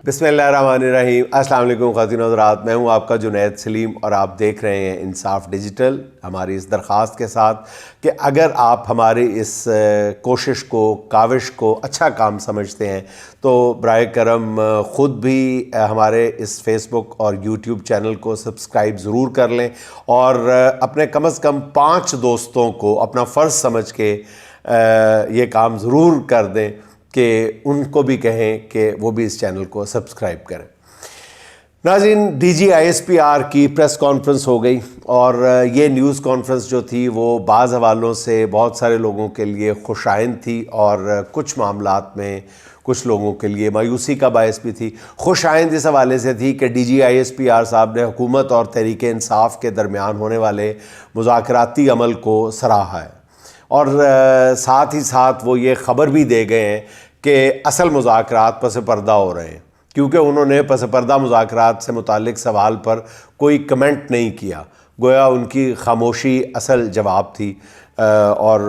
بسم اللہ الرحمن الرحیم۔ السلام علیکم خواتین و حضرات، میں ہوں آپ کا جنید سلیم اور آپ دیکھ رہے ہیں انصاف ڈیجیٹل، ہماری اس درخواست کے ساتھ کہ اگر آپ ہماری اس کوشش کو، کاوش کو اچھا کام سمجھتے ہیں تو برائے کرم خود بھی ہمارے اس فیس بک اور یوٹیوب چینل کو سبسکرائب ضرور کر لیں اور اپنے کم از کم 5 دوستوں کو اپنا فرض سمجھ کے یہ کام ضرور کر دیں کہ ان کو بھی کہیں کہ وہ بھی اس چینل کو سبسکرائب کریں۔ ناظرین، D G I S P R کی پریس کانفرنس ہو گئی اور یہ نیوز کانفرنس جو تھی وہ بعض حوالوں سے بہت سارے لوگوں کے لیے خوش آئند تھی اور کچھ معاملات میں کچھ لوگوں کے لیے مایوسی کا باعث بھی تھی۔ خوش آئند اس حوالے سے تھی کہ D G I S P R صاحب نے حکومت اور تحریک انصاف کے درمیان ہونے والے مذاکراتی عمل کو سراہا ہے اور ساتھ ہی ساتھ وہ یہ خبر بھی دے گئے ہیں کہ اصل مذاکرات پس پردہ ہو رہے ہیں، کیونکہ انہوں نے پس پردہ مذاکرات سے متعلق سوال پر کوئی کمنٹ نہیں کیا، گویا ان کی خاموشی اصل جواب تھی اور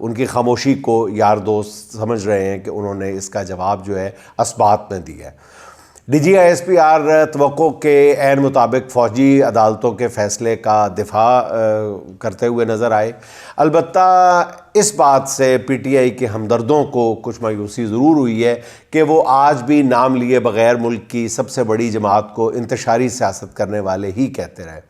ان کی خاموشی کو یار دوست سمجھ رہے ہیں کہ انہوں نے اس کا جواب جو ہے اثبات میں دیا ہے۔ D G I S P R توقع کے عین مطابق فوجی عدالتوں کے فیصلے کا دفاع کرتے ہوئے نظر آئے، البتہ اس بات سے پی ٹی آئی کے ہمدردوں کو کچھ مایوسی ضرور ہوئی ہے کہ وہ آج بھی نام لیے بغیر ملک کی سب سے بڑی جماعت کو انتشاری سیاست کرنے والے ہی کہتے رہے۔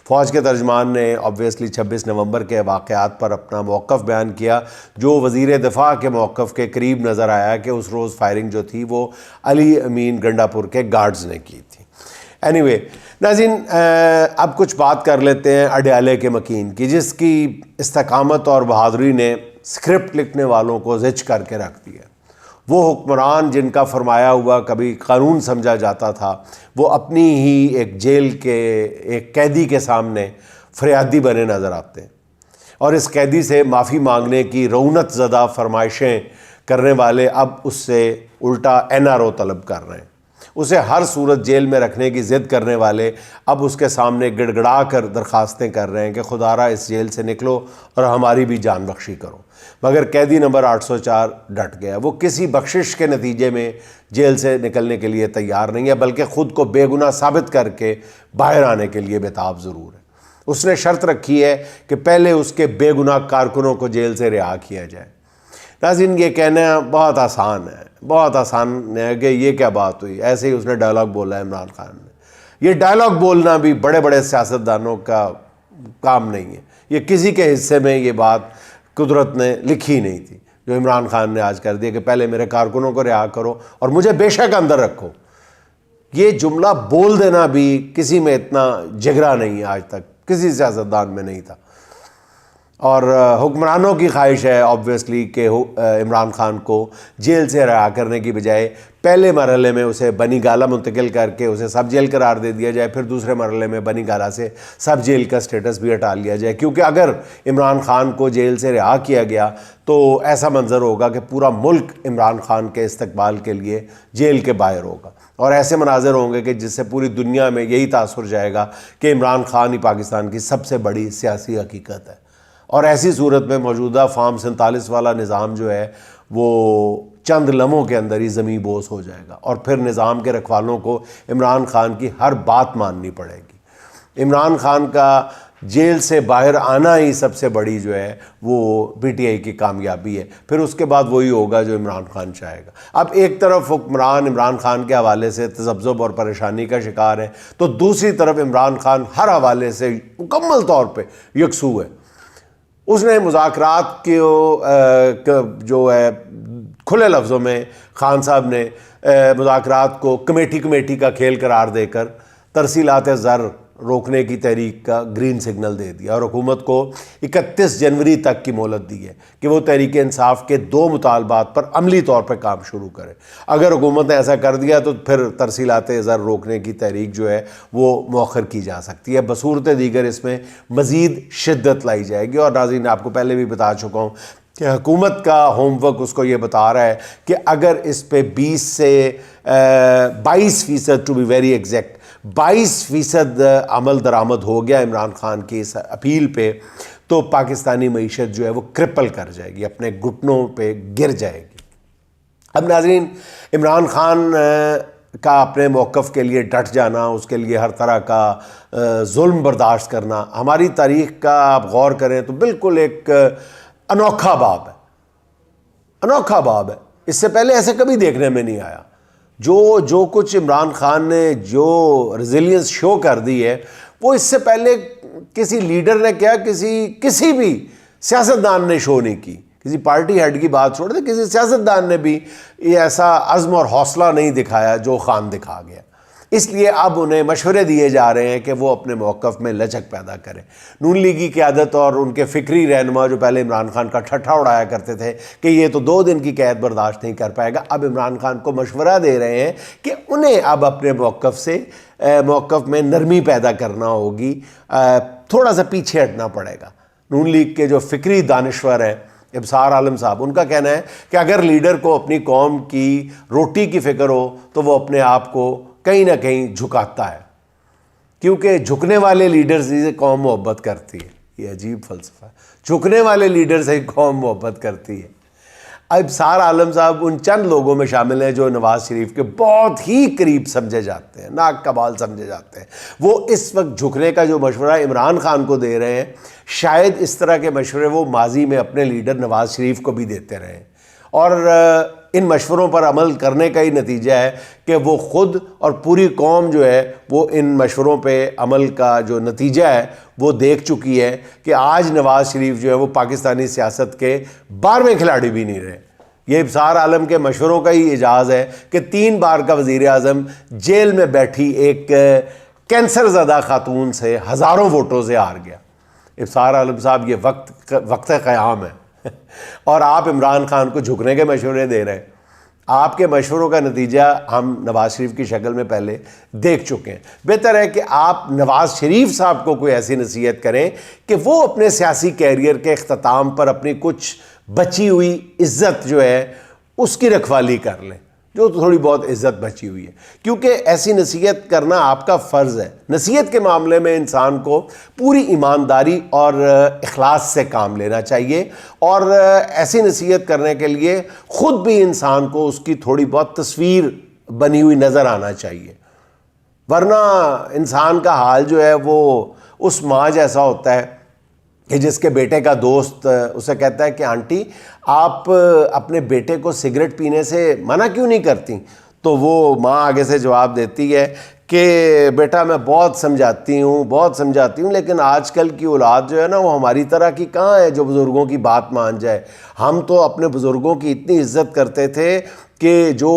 فوج کے ترجمان نے آبویسلی 26 نومبر کے واقعات پر اپنا موقف بیان کیا، جو وزیر دفاع کے موقف کے قریب نظر آیا کہ اس روز فائرنگ جو تھی وہ علی امین گنڈا پور کے گارڈز نے کی تھی۔ اینیوے ناظرین، اب کچھ بات کر لیتے ہیں اڈیالے کے مکین کی، جس کی استقامت اور بہادری نے اسکرپٹ لکھنے والوں کو زچ کر کے رکھ دیا۔ وہ حکمران جن کا فرمایا ہوا کبھی قانون سمجھا جاتا تھا، وہ اپنی ہی ایک جیل کے ایک قیدی کے سامنے فریادی بنے نظر آتے ہیں اور اس قیدی سے معافی مانگنے کی رعونت زدہ فرمائشیں کرنے والے اب اس سے الٹا این آر او طلب کر رہے ہیں۔ اسے ہر صورت جیل میں رکھنے کی ضد کرنے والے اب اس کے سامنے گڑ گڑا کر درخواستیں کر رہے ہیں کہ خدا را اس جیل سے نکلو اور ہماری بھی جان بخشی کرو، مگر قیدی نمبر 804 ڈٹ گیا۔ وہ کسی بخشش کے نتیجے میں جیل سے نکلنے کے لیے تیار نہیں ہے، بلکہ خود کو بے گناہ ثابت کر کے باہر آنے کے لیے بےتاب ضرور ہے۔ اس نے شرط رکھی ہے کہ پہلے اس کے بے گناہ کارکنوں کو جیل سے رہا کیا جائے۔ ناظرین، یہ کہنا بہت آسان ہے، بہت آسان ہے کہ یہ کیا بات ہوئی، ایسے ہی اس نے ڈائلاگ بولا ہے عمران خان نے۔ یہ ڈائلاگ بولنا بھی بڑے بڑے سیاستدانوں کا کام نہیں ہے، یہ کسی کے حصے میں یہ بات قدرت نے لکھی نہیں تھی جو عمران خان نے آج کر دیا کہ پہلے میرے کارکنوں کو رہا کرو اور مجھے بے شک اندر رکھو۔ یہ جملہ بول دینا بھی کسی میں اتنا جگرا نہیں ہے، آج تک کسی سیاستدان میں نہیں تھا، اور حکمرانوں کی خواہش ہے آبویسلی کہ عمران خان کو جیل سے رہا کرنے کی بجائے پہلے مرحلے میں اسے بنی گالہ منتقل کر کے اسے سب جیل قرار دے دیا جائے، پھر دوسرے مرحلے میں بنی گالہ سے سب جیل کا سٹیٹس بھی ہٹا لیا جائے، کیونکہ اگر عمران خان کو جیل سے رہا کیا گیا تو ایسا منظر ہوگا کہ پورا ملک عمران خان کے استقبال کے لیے جیل کے باہر ہوگا اور ایسے مناظر ہوں گے کہ جس سے پوری دنیا میں یہی تاثر جائے گا کہ عمران خان ہی پاکستان کی سب سے بڑی سیاسی حقیقت ہے۔ اور ایسی صورت میں موجودہ فارم 47 والا نظام جو ہے وہ چند لمحوں کے اندر ہی زمیں بوس ہو جائے گا اور پھر نظام کے رکھوالوں کو عمران خان کی ہر بات ماننی پڑے گی۔ عمران خان کا جیل سے باہر آنا ہی سب سے بڑی جو ہے وہ پی ٹی آئی کی کامیابی ہے، پھر اس کے بعد وہی ہوگا جو عمران خان چاہے گا۔ اب ایک طرف حکمران عمران خان کے حوالے سے تذبذب اور پریشانی کا شکار ہے تو دوسری طرف عمران خان ہر حوالے سے مکمل طور پہ یکسو ہے۔ اس نے مذاکرات جو ہے کھلے لفظوں میں خان صاحب نے مذاکرات کو کمیٹی کا کھیل قرار دے کر ترسیلات زر روکنے کی تحریک کا گرین سگنل دے دیا اور حکومت کو 31 جنوری تک کی مہلت دی ہے کہ وہ تحریک انصاف کے 2 مطالبات پر عملی طور پر کام شروع کرے۔ اگر حکومت نے ایسا کر دیا تو پھر ترسیلات زر روکنے کی تحریک جو ہے وہ مؤخر کی جا سکتی ہے، بصورت دیگر اس میں مزید شدت لائی جائے گی۔ اور ناظرین، آپ کو پہلے بھی بتا چکا ہوں کہ حکومت کا ہوم ورک اس کو یہ بتا رہا ہے کہ اگر اس پہ 20 سے 22% ٹو بی ویری ایگزیکٹ 22% عمل درآمد ہو گیا عمران خان کی اس اپیل پہ، تو پاکستانی معیشت جو ہے وہ کرپل کر جائے گی، اپنے گھٹنوں پہ گر جائے گی۔ اب ناظرین، عمران خان کا اپنے موقف کے لیے ڈٹ جانا، اس کے لیے ہر طرح کا ظلم برداشت کرنا ہماری تاریخ کا آپ غور کریں تو بالکل ایک انوکھا باب ہے، انوکھا باب ہے. اس سے پہلے ایسے کبھی دیکھنے میں نہیں آیا. جو کچھ عمران خان نے جو ریزیلینس شو کر دی ہے وہ اس سے پہلے کسی لیڈر نے کیا، کسی بھی سیاستدان نے شو نہیں کی. کسی پارٹی ہیڈ کی بات چھوڑ دیں، کسی سیاستدان نے بھی یہ ایسا عزم اور حوصلہ نہیں دکھایا جو خان دکھا گیا. اس لیے اب انہیں مشورے دیے جا رہے ہیں کہ وہ اپنے موقف میں لچک پیدا کریں. نون لیگ کی قیادت اور ان کے فکری رہنما جو پہلے عمران خان کا ٹھٹھا اڑایا کرتے تھے کہ یہ تو 2 دن کی قید برداشت نہیں کر پائے گا، اب عمران خان کو مشورہ دے رہے ہیں کہ انہیں اب اپنے موقف میں نرمی پیدا کرنا ہوگی، تھوڑا سا پیچھے ہٹنا پڑے گا. نون لیگ کے جو فکری دانشور ہیں ابصار عالم صاحب، ان کا کہنا ہے کہ اگر لیڈر کو اپنی قوم کی روٹی کی فکر ہو تو وہ اپنے آپ کو کہیں نہ کہیں جھکاتا ہے، کیونکہ جھکنے والے لیڈر سے قوم محبت کرتی ہے. یہ عجیب فلسفہ ہے، جھکنے والے لیڈر سے قوم محبت کرتی ہے. ابصار عالم صاحب ان چند لوگوں میں شامل ہیں جو نواز شریف کے بہت ہی قریب سمجھے جاتے ہیں، ناک کا بال سمجھے جاتے ہیں. وہ اس وقت جھکنے کا جو مشورہ عمران خان کو دے رہے ہیں، شاید اس طرح کے مشورے وہ ماضی میں اپنے لیڈر نواز شریف کو بھی دیتے رہے ہیں، اور ان مشوروں پر عمل کرنے کا ہی نتیجہ ہے کہ وہ خود اور پوری قوم جو ہے وہ ان مشوروں پہ عمل کا جو نتیجہ ہے وہ دیکھ چکی ہے کہ آج نواز شریف جو ہے وہ پاکستانی سیاست کے 12ویں کھلاڑی بھی نہیں رہے. یہ ابصار عالم کے مشوروں کا ہی اعجاز ہے کہ 3 بار کا وزیر اعظم جیل میں بیٹھی ایک کینسر زدہ خاتون سے ہزاروں ووٹوں سے ہار گیا. ابصار عالم صاحب، یہ وقت قیام ہے اور آپ عمران خان کو جھکنے کے مشورے دے رہے ہیں. آپ کے مشوروں کا نتیجہ ہم نواز شریف کی شکل میں پہلے دیکھ چکے ہیں. بہتر ہے کہ آپ نواز شریف صاحب کو کوئی ایسی نصیحت کریں کہ وہ اپنے سیاسی کیریئر کے اختتام پر اپنی کچھ بچی ہوئی عزت جو ہے اس کی رکھوالی کر لیں، جو تھوڑی بہت عزت بچی ہوئی ہے، کیونکہ ایسی نصیحت کرنا آپ کا فرض ہے. نصیحت کے معاملے میں انسان کو پوری ایمانداری اور اخلاص سے کام لینا چاہیے، اور ایسی نصیحت کرنے کے لیے خود بھی انسان کو اس کی تھوڑی بہت تصویر بنی ہوئی نظر آنا چاہیے. ورنہ انسان کا حال جو ہے وہ اس ماں جیسا ہوتا ہے کہ جس کے بیٹے کا دوست اسے کہتا ہے کہ آنٹی آپ اپنے بیٹے کو سگریٹ پینے سے منع کیوں نہیں کرتی؟ تو وہ ماں آگے سے جواب دیتی ہے کہ بیٹا میں بہت سمجھاتی ہوں لیکن آج کل کی اولاد جو ہے نا وہ ہماری طرح کی کہاں ہے جو بزرگوں کی بات مان جائے. ہم تو اپنے بزرگوں کی اتنی عزت کرتے تھے کہ جو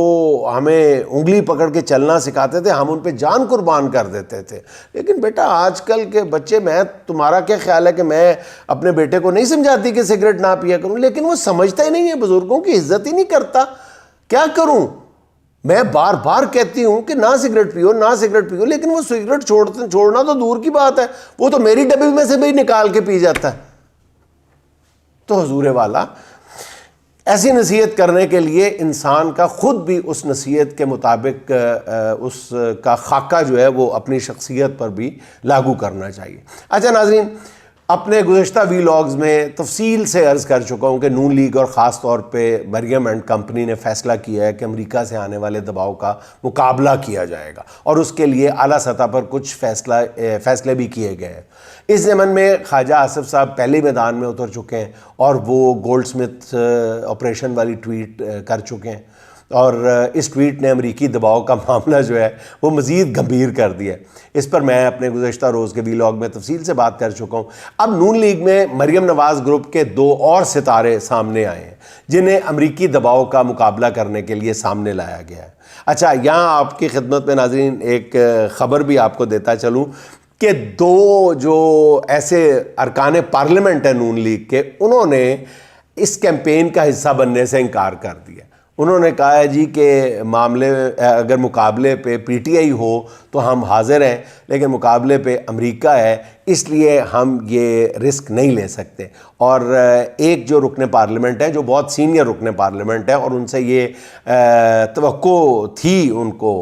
ہمیں انگلی پکڑ کے چلنا سکھاتے تھے ہم ان پہ جان قربان کر دیتے تھے. لیکن بیٹا آج کل کے بچے، میں تمہارا کیا خیال ہے کہ میں اپنے بیٹے کو نہیں سمجھاتی کہ سگریٹ نہ پیا کروں، لیکن وہ سمجھتا ہی نہیں ہے، بزرگوں کی عزت ہی نہیں کرتا. کیا کروں؟ میں بار بار کہتی ہوں کہ نہ سگریٹ پیو، لیکن وہ سگریٹ چھوڑنا تو دور کی بات ہے، وہ تو میری ڈبی میں سے بھی نکال کے پی جاتا ہے. تو حضور والا، ایسی نصیحت کرنے کے لیے انسان کا خود بھی اس نصیحت کے مطابق اس کا خاکہ جو ہے وہ اپنی شخصیت پر بھی لاگو کرنا چاہیے. اچھا ناظرین، اپنے گزشتہ ویلاگز میں تفصیل سے عرض کر چکا ہوں کہ نون لیگ اور خاص طور پہ مریم اینڈ کمپنی نے فیصلہ کیا ہے کہ امریکہ سے آنے والے دباؤ کا مقابلہ کیا جائے گا، اور اس کے لیے اعلیٰ سطح پر کچھ فیصلے بھی کیے گئے ہیں. اس ضمن میں خواجہ آصف صاحب پہلے میدان میں اتر چکے ہیں اور وہ گولڈ سمتھ آپریشن والی ٹویٹ کر چکے ہیں، اور اس ٹویٹ نے امریکی دباؤ کا معاملہ جو ہے وہ مزید گمبھیر کر دیا ہے. اس پر میں اپنے گزشتہ روز کے ویلاگ میں تفصیل سے بات کر چکا ہوں. اب نون لیگ میں مریم نواز گروپ کے 2 اور ستارے سامنے آئے ہیں جنہیں امریکی دباؤ کا مقابلہ کرنے کے لیے سامنے لایا گیا ہے. اچھا، یہاں آپ کی خدمت میں ناظرین ایک خبر بھی آپ کو دیتا چلوں کہ 2 جو ایسے ارکان پارلیمنٹ ہیں نون لیگ کے، انہوں نے اس کیمپین کا حصہ بننے سے انکار کر دیا. انہوں نے کہا ہے جی کہ اگر مقابلے پہ پی ٹی آئی ہو تو ہم حاضر ہیں، لیکن مقابلے پہ امریکہ ہے، اس لیے ہم یہ رسک نہیں لے سکتے. اور ایک جو رکن پارلیمنٹ ہے جو بہت سینئر رکن پارلیمنٹ ہے اور ان سے یہ توقع تھی ان کو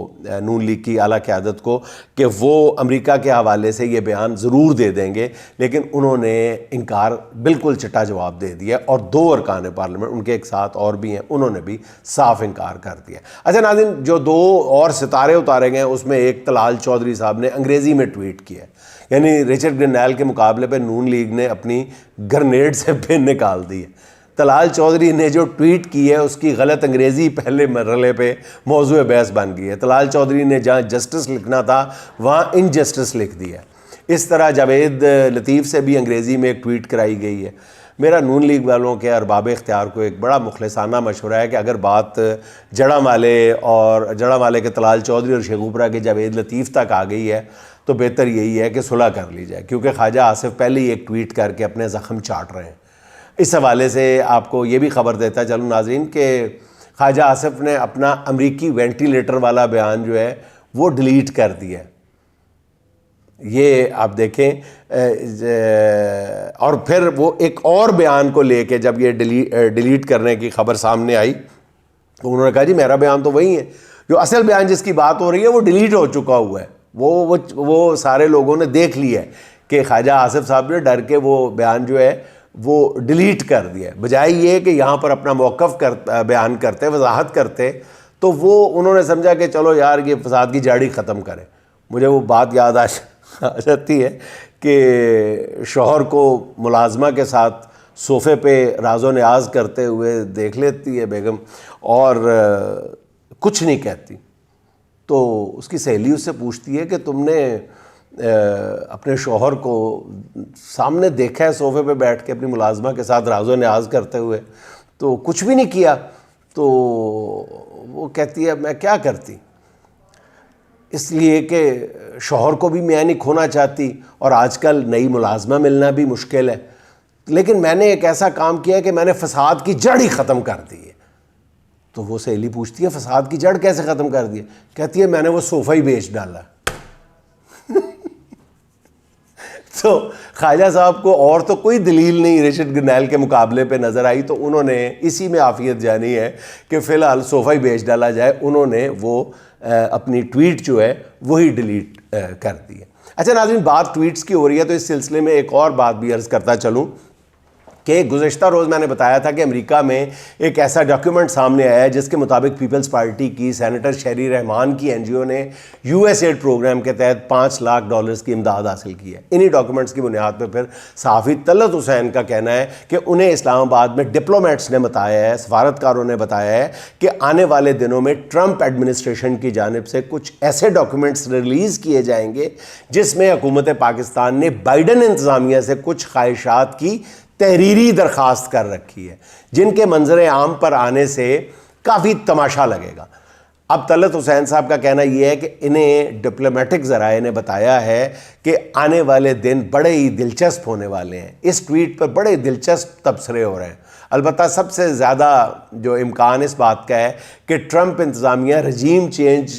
نون لیگ کی اعلیٰ قیادت کو کہ وہ امریکہ کے حوالے سے یہ بیان ضرور دے دیں گے، لیکن انہوں نے انکار بالکل چٹا جواب دے دیا، اور 2 ارکان پارلیمنٹ ان کے ایک ساتھ اور بھی ہیں انہوں نے بھی صاف انکار کر دیا. اچھا ناظرین، جو 2 اور ستارے اتارے گئے ہیں اس میں ایک طلال چودھری صاحب نے انگریزی میں ٹویٹ کیا، یعنی رچرڈ گرنیل کے مقابلے پہ نون لیگ نے اپنی گرنیڈ سے پن نکال دی ہے. طلال چودھری نے جو ٹویٹ کی ہے اس کی غلط انگریزی پہلے مرحلے پہ موضوع بحث بن گئی ہے. طلال چودھری نے جہاں جسٹس لکھنا تھا وہاں انجسٹس لکھ دیا. اس طرح جاوید لطیف سے بھی انگریزی میں ایک ٹویٹ کرائی گئی ہے. میرا نون لیگ والوں کے ارباب اختیار کو ایک بڑا مخلصانہ مشورہ ہے کہ اگر بات جڑا والے کے طلال چودھری اور شیخوپورہ کے جاوید لطیف تک آ گئی ہے تو بہتر یہی ہے کہ صلح کر لی جائے، کیونکہ خواجہ آصف پہلے ہی ایک ٹویٹ کر کے اپنے زخم چاٹ رہے ہیں. اس حوالے سے آپ کو یہ بھی خبر دیتا چلوں ناظرین کہ خواجہ آصف نے اپنا امریکی وینٹیلیٹر والا بیان جو ہے وہ ڈیلیٹ کر دیا. یہ آپ دیکھیں، اور پھر وہ ایک اور بیان کو لے کے جب یہ ڈیلیٹ کرنے کی خبر سامنے آئی تو انہوں نے کہا جی میرا بیان تو وہی ہے، جو اصل بیان جس کی بات ہو رہی ہے وہ ڈیلیٹ ہو چکا ہوا ہے. وہ سارے لوگوں نے دیکھ لیا ہے کہ خواجہ آصف صاحب نے ڈر کے وہ بیان جو ہے وہ ڈیلیٹ کر دیا. بجائے یہ کہ یہاں پر اپنا موقف بیان کرتے، وضاحت کرتے، تو وہ انہوں نے سمجھا کہ چلو یار یہ فساد کی جاڑی ختم کریں. مجھے وہ بات یاد آ جاتی ہے کہ شوہر کو ملازمہ کے ساتھ صوفے پہ راز و نیاز کرتے ہوئے دیکھ لیتی ہے بیگم اور کچھ نہیں کہتی، تو اس کی سہیلی اس سے پوچھتی ہے کہ تم نے اپنے شوہر کو سامنے دیکھا ہے صوفے پہ بیٹھ کے اپنی ملازمہ کے ساتھ راز و نیاز کرتے ہوئے، تو کچھ بھی نہیں کیا؟ تو وہ کہتی ہے میں کیا کرتی، اس لیے کہ شوہر کو بھی میں نہیں کھونا چاہتی اور آج کل نئی ملازمہ ملنا بھی مشکل ہے، لیکن میں نے ایک ایسا کام کیا ہے کہ میں نے فساد کی جڑ ہی ختم کر دی ہے. تو وہ سہیلی پوچھتی ہے فساد کی جڑ کیسے ختم کر دی؟ کہتی ہے میں نے وہ صوفہ ہی بیچ ڈالا. تو خواجہ صاحب کو اور تو کوئی دلیل نہیں رچرڈ گرنیل کے مقابلے پہ نظر آئی، تو انہوں نے اسی میں عافیت جانی ہے کہ فی الحال صوفہ ہی بیچ ڈالا جائے. انہوں نے وہ اپنی ٹویٹ جو ہے وہی ڈیلیٹ کر دی ہے. اچھا ناظرین، بات ٹویٹس کی ہو رہی ہے تو اس سلسلے میں ایک اور بات بھی عرض کرتا چلوں کہ گزشتہ روز میں نے بتایا تھا کہ امریکہ میں ایک ایسا ڈاکیومنٹ سامنے آیا ہے جس کے مطابق پیپلز پارٹی کی سینیٹر شہری رحمان کی این جی او نے یو ایس ایڈ پروگرام کے تحت $5 لاکھ کی امداد حاصل کی ہے. انہی ڈاکیومنٹس کی بنیاد پہ پھر صحافی طلعت حسین کا کہنا ہے کہ انہیں اسلام آباد میں ڈپلومیٹس نے بتایا ہے، سفارتکاروں نے بتایا ہے کہ آنے والے دنوں میں ٹرمپ ایڈمنسٹریشن کی جانب سے کچھ ایسے ڈاکیومنٹس ریلیز کیے جائیں گے جس میں حکومت پاکستان نے بائیڈن انتظامیہ سے کچھ خواہشات کی تحریری درخواست کر رکھی ہے جن کے منظر عام پر آنے سے کافی تماشا لگے گا. اب طلعت حسین صاحب کا کہنا یہ ہے کہ انہیں ڈپلومیٹک ذرائع نے بتایا ہے کہ آنے والے دن بڑے ہی دلچسپ ہونے والے ہیں. اس ٹویٹ پر بڑے دلچسپ تبصرے ہو رہے ہیں. البتہ سب سے زیادہ جو امکان اس بات کا ہے کہ ٹرمپ انتظامیہ رجیم چینج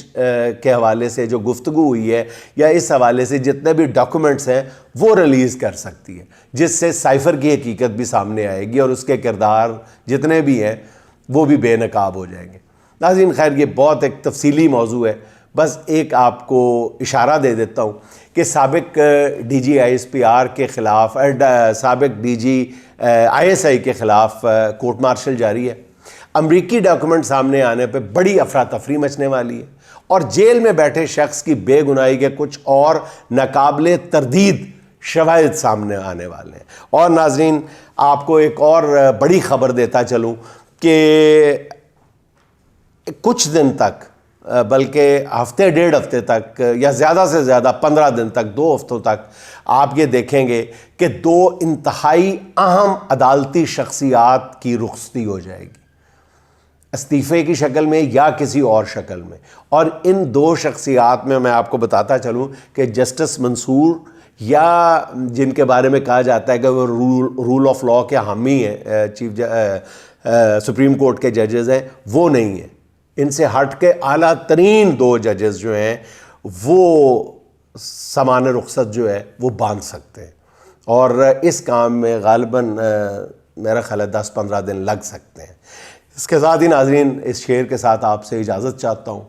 کے حوالے سے جو گفتگو ہوئی ہے یا اس حوالے سے جتنے بھی ڈاکومنٹس ہیں وہ ریلیز کر سکتی ہے، جس سے سائفر کی حقیقت بھی سامنے آئے گی اور اس کے کردار جتنے بھی ہیں وہ بھی بے نقاب ہو جائیں گے. ناظرین خیر یہ بہت ایک تفصیلی موضوع ہے، بس ایک آپ کو اشارہ دے دیتا ہوں کہ سابق D G I S P R کے خلاف سابق D G I S I کے خلاف کورٹ مارشل جاری ہے. امریکی ڈاکومنٹ سامنے آنے پہ بڑی افراتفری مچنے والی ہے اور جیل میں بیٹھے شخص کی بے گناہی کے کچھ اور ناقابل تردید شواہد سامنے آنے والے ہیں. اور ناظرین آپ کو ایک اور بڑی خبر دیتا چلوں کہ کچھ دن تک، بلکہ ہفتے 1.5 ہفتے تک یا زیادہ سے زیادہ 15 دن تک، 2 ہفتوں تک آپ یہ دیکھیں گے کہ 2 انتہائی اہم عدالتی شخصیات کی رخصتی ہو جائے گی، استعفے کی شکل میں یا کسی اور شکل میں. اور ان 2 شخصیات میں آپ کو بتاتا چلوں کہ جسٹس منصور، یا جن کے بارے میں کہا جاتا ہے کہ وہ رول آف لا کے حامی ہیں، سپریم کورٹ کے ججز ہیں، وہ نہیں ہیں. ان سے ہٹ کے اعلیٰ ترین 2 ججز جو ہیں وہ سامان رخصت جو ہے وہ باندھ سکتے ہیں، اور اس کام میں غالباً میرا خیال ہے 10-15 دن لگ سکتے ہیں۔ اس کے ساتھ ہی ناظرین اس شعر کے ساتھ آپ سے اجازت چاہتا ہوں۔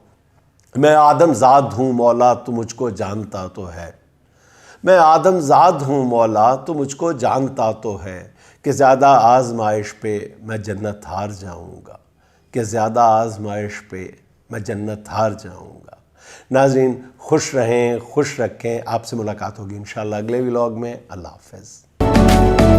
میں آدم زاد ہوں مولا تو مجھ کو جانتا تو ہے، میں آدم زاد ہوں مولا تو مجھ کو جانتا تو ہے، کہ زیادہ آزمائش پہ میں جنت ہار جاؤں گا، کہ زیادہ آزمائش پہ میں جنت ہار جاؤں گا۔ ناظرین خوش رہیں، خوش رکھیں، آپ سے ملاقات ہوگی انشاءاللہ اگلے ولاگ میں۔ اللہ حافظ۔